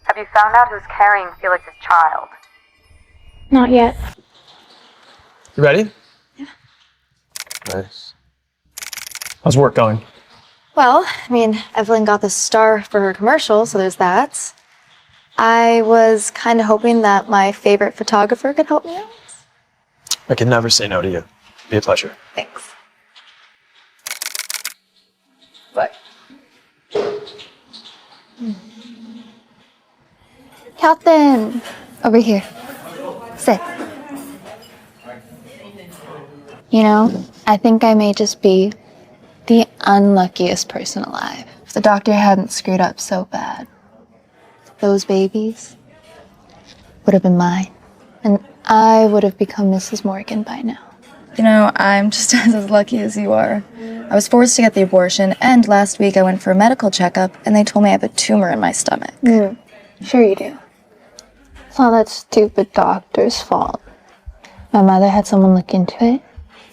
Have you found out who's carrying Felix's child? Not yet. You ready? Yeah. Nice. How's work going? Well, Evelyn got the star for her commercial, so there's that. I was kind of hoping that my favorite photographer could help me out. I can never say no to you. Be a pleasure. Thanks. Bye. Katherine! Over here. Sit. You know, I think I may just be the unluckiest person alive. If the doctor hadn't screwed up so bad, those babies would have been mine. And I would have become Mrs. Morgan by now. You know, I'm just as lucky as you are. I was forced to get the abortion, and last week I went for a medical checkup, and they told me I have a tumor in my stomach. Sure you do. It's all that stupid doctor's fault. My mother had someone look into it.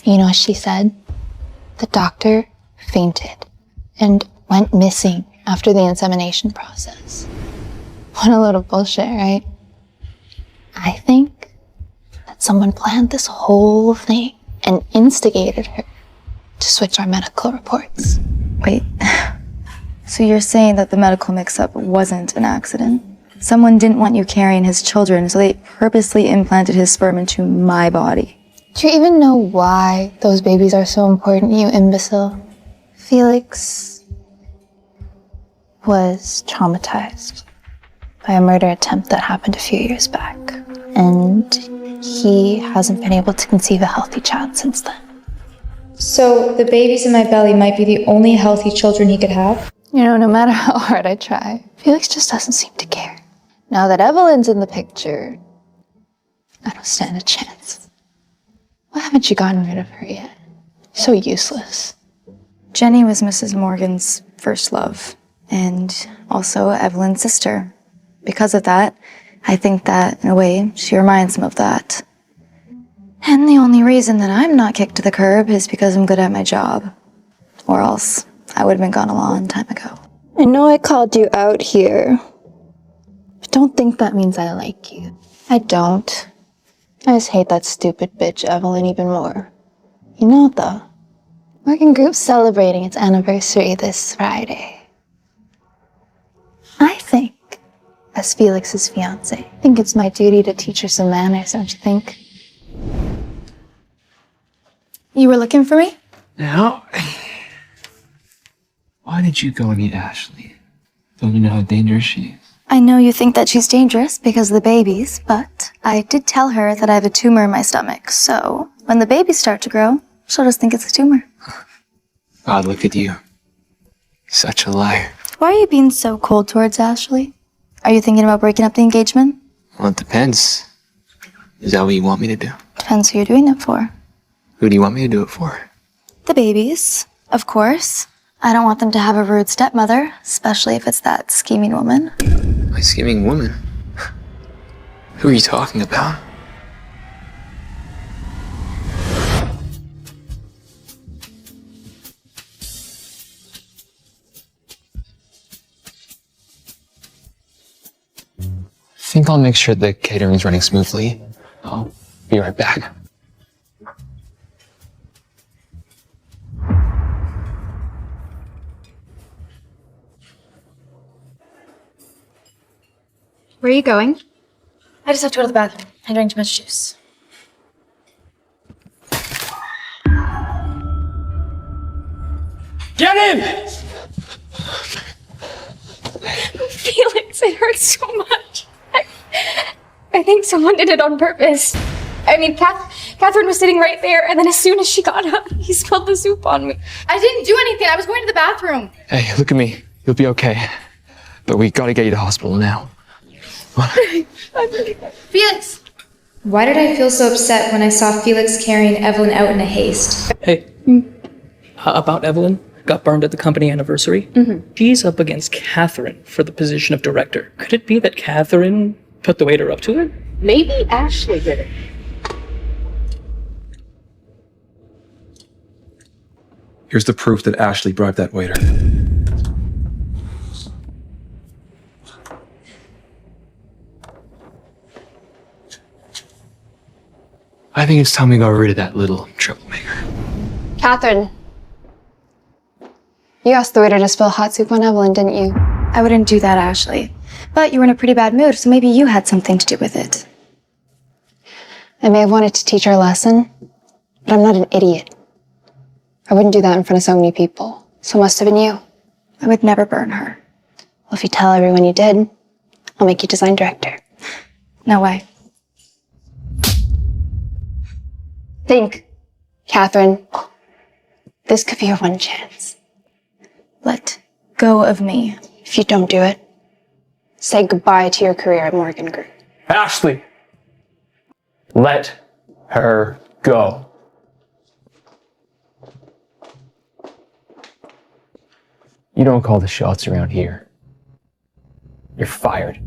You know what she said? The doctor fainted and went missing after the insemination process. What a little bullshit, right? I think that someone planned this whole thing and instigated her to switch our medical reports. Wait, so you're saying that the medical mix-up wasn't an accident? Someone didn't want you carrying his children, so they purposely implanted his sperm into my body. Do you even know why those babies are so important, you imbecile? Felix was traumatized by a murder attempt that happened a few years back. And he hasn't been able to conceive a healthy child since then. So the babies in my belly might be the only healthy children he could have? You know, no matter how hard I try, Felix just doesn't seem to care. Now that Evelyn's in the picture, I don't stand a chance. Why haven't you gotten rid of her yet? So useless. Jenny was Mrs. Morgan's first love, and also Evelyn's sister. Because of that, I think that, in a way, she reminds him of that. And the only reason that I'm not kicked to the curb is because I'm good at my job. Or else, I would have been gone a long time ago. I know I called you out here, but don't think that means I like you. I don't. I just hate that stupid bitch Evelyn even more. You know what though? Morgan Group's celebrating its anniversary this Friday. I think, as Felix's fiancée, I think it's my duty to teach her some manners, don't you think? You were looking for me? Now, why did you go and meet Ashley? Don't you know how dangerous she is? I know you think that she's dangerous because of the babies, but I did tell her that I have a tumor in my stomach, so when the babies start to grow, she'll just think it's a tumor. God, look at you. Such a liar. Why are you being so cold towards Ashley? Are you thinking about breaking up the engagement? Well, it depends. Is that what you want me to do? Depends who you're doing it for. Who do you want me to do it for? The babies, of course. I don't want them to have a rude stepmother, especially if it's that scheming woman. My scheming woman? Who are you talking about? I think I'll make sure the catering's running smoothly. I'll be right back. Where are you going? I just have to go to the bathroom. I drank too much juice. Get him! Felix, it hurts so much. I think someone did it on purpose. I mean, Katherine was sitting right there, and then as soon as she got up, he spilled the soup on me. I didn't do anything. I was going to the bathroom. Hey, look at me. You'll be okay. But we gotta get you to hospital now. Felix! Why did I feel so upset when I saw Felix carrying Evelyn out in a haste? Hey, about Evelyn, got burned at the company anniversary. She's up against Katherine for the position of director. Could it be that Katherine put the waiter up to it? Maybe Ashley did it. Here's the proof that Ashley bribed that waiter. I think it's time we got rid of that little troublemaker. Katherine. You asked the waiter to spill hot soup on Evelyn, didn't you? I wouldn't do that, Ashley. But you were in a pretty bad mood, so maybe you had something to do with it. I may have wanted to teach her a lesson, but I'm not an idiot. I wouldn't do that in front of so many people. So it must have been you. I would never burn her. Well, if you tell everyone you did, I'll make you design director. No way. Think, Katherine. This could be your one chance. Let go of me. If you don't do it, say goodbye to your career at Morgan Group. Ashley! Let her go. You don't call the shots around here. You're fired.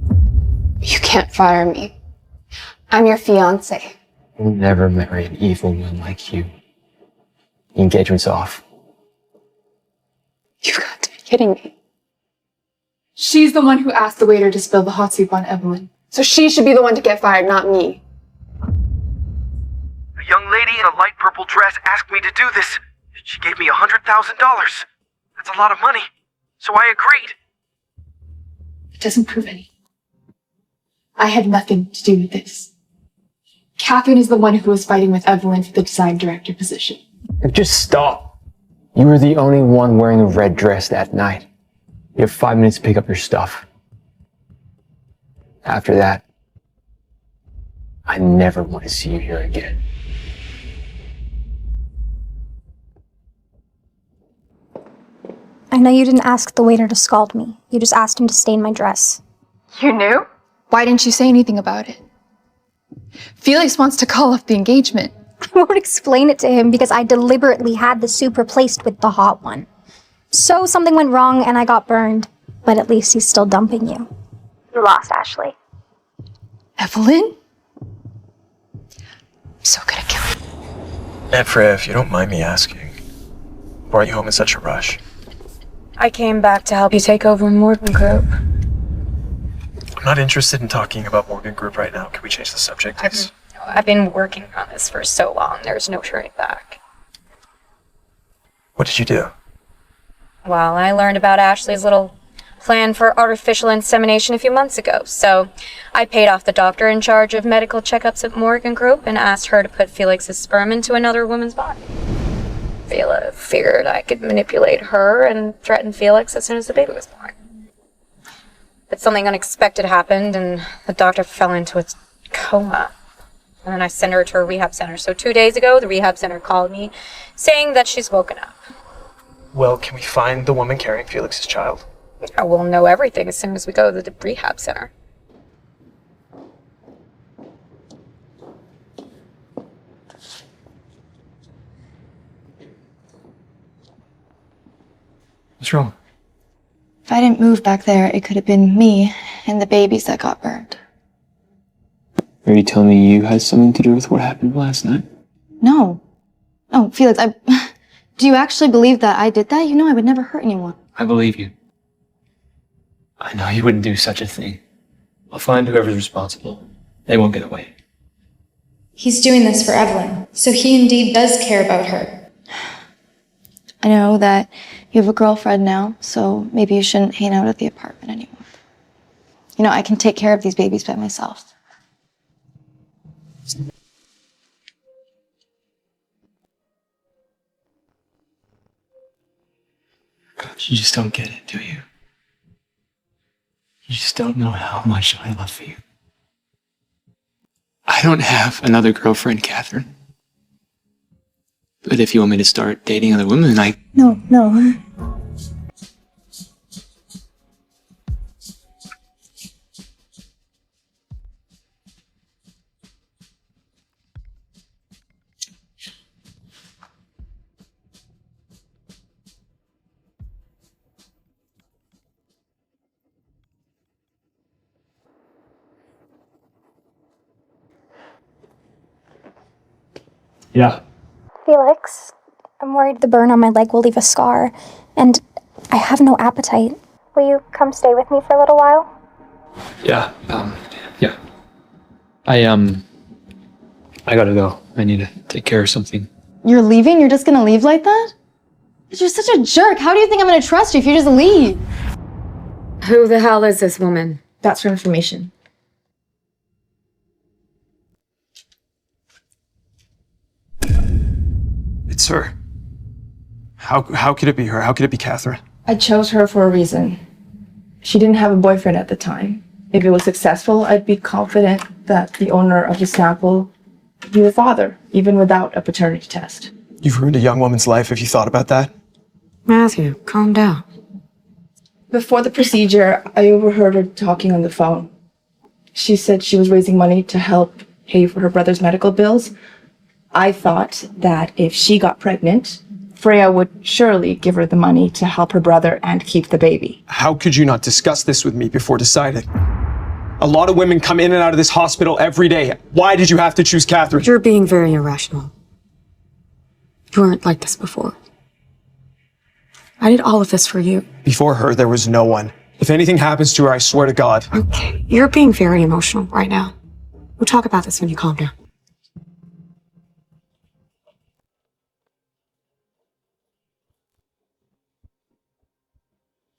You can't fire me. I'm your fiancée. We'll never marry an evil one like you. The engagement's off. You've got to be kidding me. She's the one who asked the waiter to spill the hot soup on Evelyn. So she should be the one to get fired, not me. A young lady in a light purple dress asked me to do this. She gave me $100,000. That's a lot of money. So I agreed. It doesn't prove anything. I had nothing to do with this. Katherine is the one who was fighting with Evelyn for the design director position. Just stop. You were the only one wearing a red dress that night. You have 5 minutes to pick up your stuff. After that, I never want to see you here again. I know you didn't ask the waiter to scald me. You just asked him to stain my dress. You knew? Why didn't you say anything about it? Felix wants to call off the engagement. I won't explain it to him because I deliberately had the soup replaced with the hot one. So something went wrong and I got burned. But at least he's still dumping you. You lost, Ashley. Evelyn? I'm so good at killing. Aunt Freya, if you don't mind me asking, why are you home in such a rush? I came back to help you take over Morgan Group. I'm not interested in talking about Morgan Group right now. Can we change the subject, please? I've been working on this for so long, there's no turning back. What did you do? Well, I learned about Ashley's little plan for artificial insemination a few months ago, so I paid off the doctor in charge of medical checkups at Morgan Group and asked her to put Felix's sperm into another woman's body. Figured I could manipulate her and threaten Felix as soon as the baby was born. But something unexpected happened and the doctor fell into a coma. And then I sent her to a rehab center. So 2 days ago, the rehab center called me saying that she's woken up. Well, can we find the woman carrying Felix's child? I will know everything as soon as we go to the rehab center. What's wrong? If I didn't move back there, it could have been me and the babies that got burned. Are you telling me you had something to do with what happened last night? No. Oh, Felix, do you actually believe that I did that? You know I would never hurt anyone. I believe you. I know you wouldn't do such a thing. I'll find whoever's responsible. They won't get away. He's doing this for Evelyn, so he indeed does care about her. I know that you have a girlfriend now, so maybe you shouldn't hang out at the apartment anymore. You know, I can take care of these babies by myself. You just don't get it, do you? You just don't know how much I love you. I don't have another girlfriend, Katherine. But if you want me to start dating other women, No. Yeah. Felix, I'm worried the burn on my leg will leave a scar, and I have no appetite. Will you come stay with me for a little while? Yeah. Yeah. I gotta go. I need to take care of something. You're leaving? You're just gonna leave like that? You're such a jerk. How do you think I'm gonna trust you if you just leave? Who the hell is this woman? That's for information. It's her. How could it be her? How could it be Katherine? I chose her for a reason. She didn't have a boyfriend at the time. If it was successful, I'd be confident that the owner of the sample would be the father, even without a paternity test. You've ruined a young woman's life. Have you thought about that? Matthew, calm down. Before the procedure, I overheard her talking on the phone. She said she was raising money to help pay for her brother's medical bills. I thought that if she got pregnant, Freya would surely give her the money to help her brother and keep the baby. How could you not discuss this with me before deciding? A lot of women come in and out of this hospital every day. Why did you have to choose Katherine? You're being very irrational. You weren't like this before. I did all of this for you. Before her, there was no one. If anything happens to her, I swear to God. Okay, you're being very emotional right now. We'll talk about this when you calm down.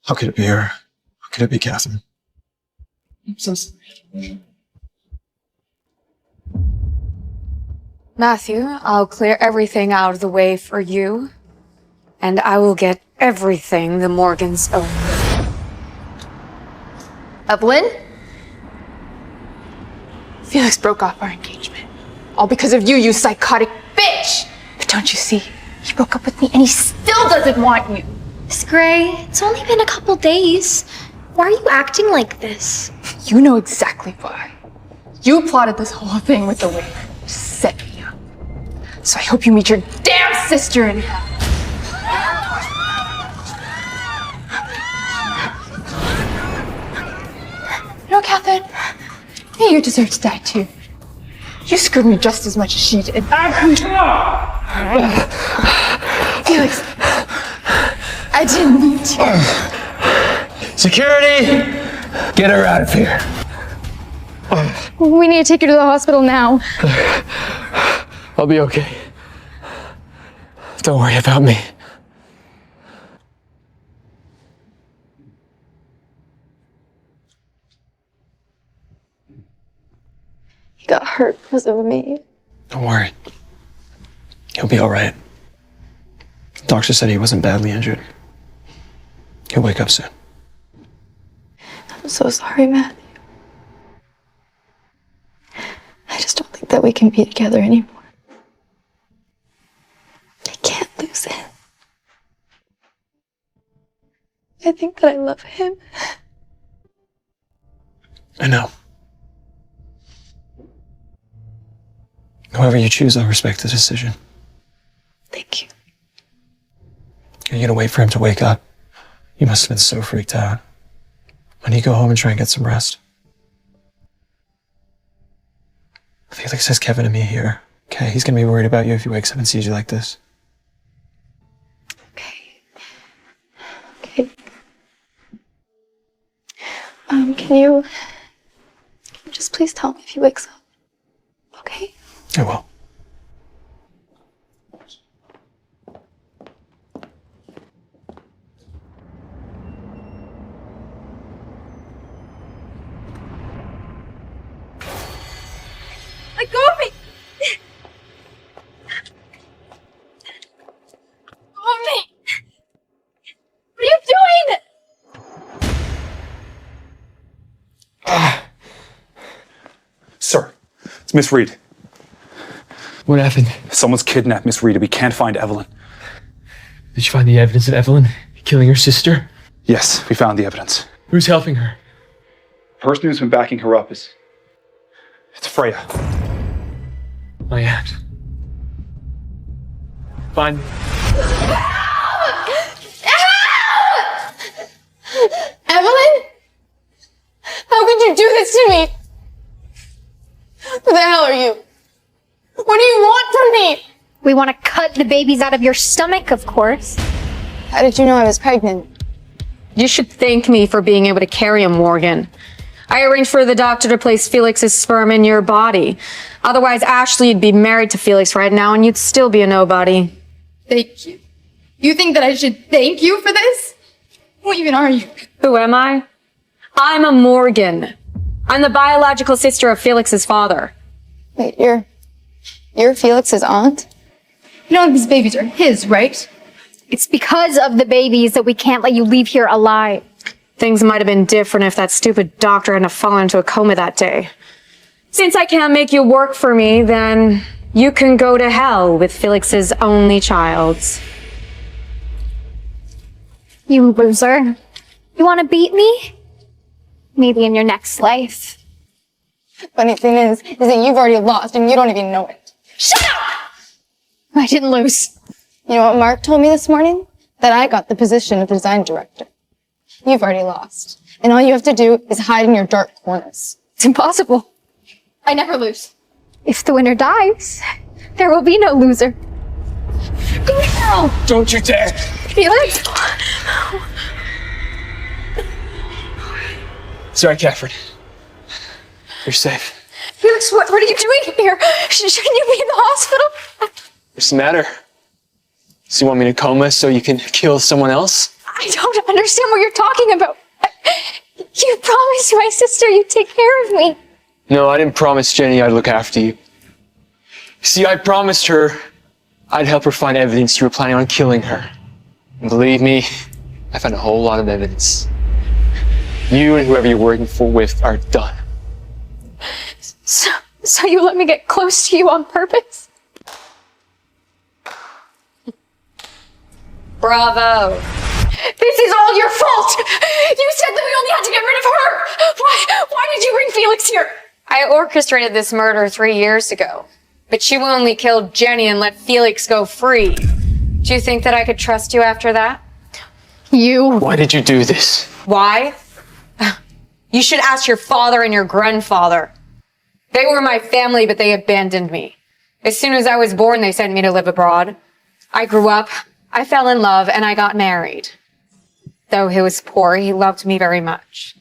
How could it be her? How could it be Katherine? I'm so sorry. Matthew, I'll clear everything out of the way for you, and I will get everything the Morgans own. Evelyn? Felix broke off our engagement. All because of you, you psychotic bitch! But don't you see? He broke up with me and he still doesn't want you! Miss Gray, it's only been a couple days. Why are you acting like this? You know exactly why. You plotted this whole thing with the waiter. Set me up. So I hope you meet your damn sister in hell. No, Katherine. You deserve to die too. You screwed me just as much as she did. Felix, I didn't mean to. Security! Get her out of here. We need to take her to the hospital now. I'll be okay. Don't worry about me. He got hurt because of me. Don't worry. He'll be all right. Doctor said he wasn't badly injured. He'll wake up soon. I'm so sorry, Matthew. I just don't think that we can be together anymore. I can't lose him. I think that I love him. I know. However you choose, I'll respect the decision. Thank you. Are you gonna wait for him to wake up? You must have been so freaked out. Why don't you go home and try and get some rest? Felix has Kevin and me here. Okay, he's gonna be worried about you if he wakes up and sees you like this. Okay. Can you just please tell me if he wakes up? Okay? I will. Let go of me! Let go of me! What are you doing? Sir, it's Miss Reed. What happened? Someone's kidnapped Miss Reed and we can't find Evelyn. Did you find the evidence of Evelyn killing her sister? Yes, we found the evidence. Who's helping her? The person who's been backing her up is... It's Freya. My aunt. Find me. Evelyn? How could you do this to me? Who the hell are you? What do you want from me? We want to cut the babies out of your stomach, of course. How did you know I was pregnant? You should thank me for being able to carry him, Morgan. I arranged for the doctor to place Felix's sperm in your body. Otherwise, Ashley'd be married to Felix right now and you'd still be a nobody. Thank you. You think that I should thank you for this? Who even are you? Who am I? I'm a Morgan. I'm the biological sister of Felix's father. Wait, you're Felix's aunt? You know these babies are his, right? It's because of the babies that we can't let you leave here alive. Things might have been different if that stupid doctor hadn't fallen into a coma that day. Since I can't make you work for me, then you can go to hell with Felix's only child. You loser. You want to beat me? Maybe in your next life. Funny thing is that you've already lost and you don't even know it. Shut up! I didn't lose. You know what Mark told me this morning? That I got the position of design director. You've already lost. And all you have to do is hide in your dark corners. It's impossible. I never lose. If the winner dies, there will be no loser. Go now! Don't you dare! Felix? Sorry, Katherine. You're safe. Felix, what are you doing here? Shouldn't you be in the hospital? What's the matter? So you want me to coma so you can kill someone else? I don't understand what you're talking about. You promised my sister you'd take care of me. No, I didn't promise Jenny I'd look after you. See, I promised her I'd help her find evidence you were planning on killing her. And believe me, I found a whole lot of evidence. You and whoever you're working with are done. So you let me get close to you on purpose? Bravo. This is all your fault! You said that we only had to get rid of her! Why did you bring Felix here? I orchestrated this murder 3 years ago. But you only killed Jenny and let Felix go free. Do you think that I could trust you after that? Why did you do this? Why? You should ask your father and your grandfather. They were my family, but they abandoned me. As soon as I was born, they sent me to live abroad. I grew up, I fell in love, and I got married. Though he was poor, he loved me very much.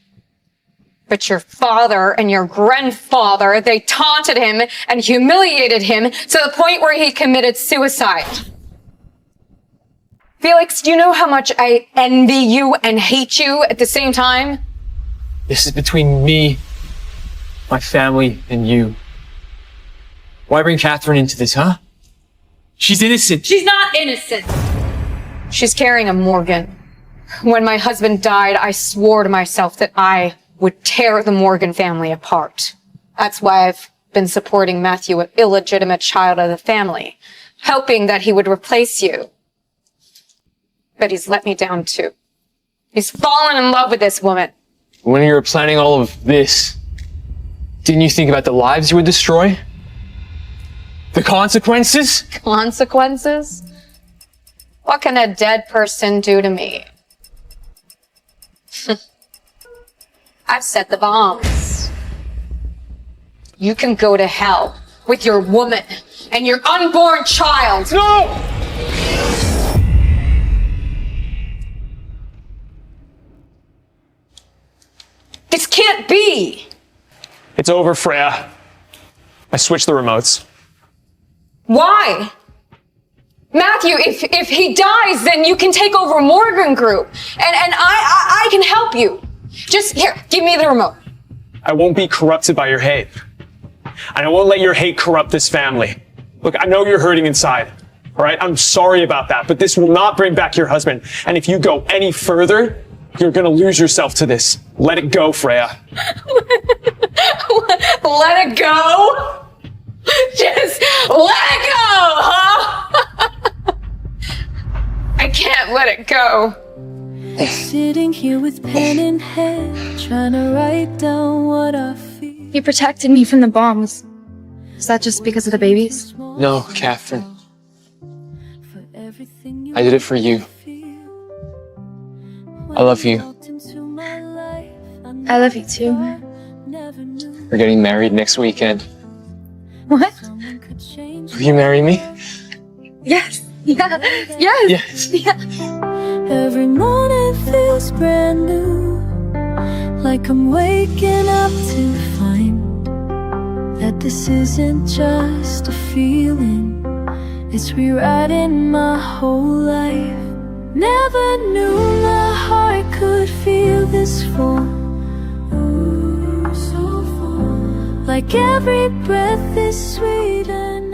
But your father and your grandfather, they taunted him and humiliated him to the point where he committed suicide. Felix, do you know how much I envy you and hate you at the same time? This is between me, my family, and you. Why bring Katherine into this, huh? She's innocent. She's not innocent. She's carrying a Morgan. When my husband died, I swore to myself that I would tear the Morgan family apart. That's why I've been supporting Matthew, an illegitimate child of the family, hoping that he would replace you. But he's let me down too. He's fallen in love with this woman. When you were planning all of this, didn't you think about the lives you would destroy? The consequences? Consequences? What can a dead person do to me? I've set the bombs. You can go to hell with your woman and your unborn child. No! This can't be! It's over, Freya. I switched the remotes. Why? Matthew, if he dies, then you can take over Morgan Group. And I can help you. Just, here, give me the remote. I won't be corrupted by your hate. And I won't let your hate corrupt this family. Look, I know you're hurting inside. All right? I'm sorry about that, but this will not bring back your husband. And if you go any further, you're gonna lose yourself to this. Let it go, Freya. Let it go? Just let it go, huh? I can't let it go. Sitting here with pen in hand, trying to write down what I feel. You protected me from the bombs. Is that just because of the babies? No, Katherine. I did it for you. I love you. I love you too. We're getting married next weekend. What? Will you marry me? Yes. Yeah. Yes. Yes. Yeah. Every morning feels brand new, like I'm waking up to find that this isn't just a feeling, it's rewriting my whole life. Never knew my heart could feel this full, ooh, so full. Like every breath is sweet and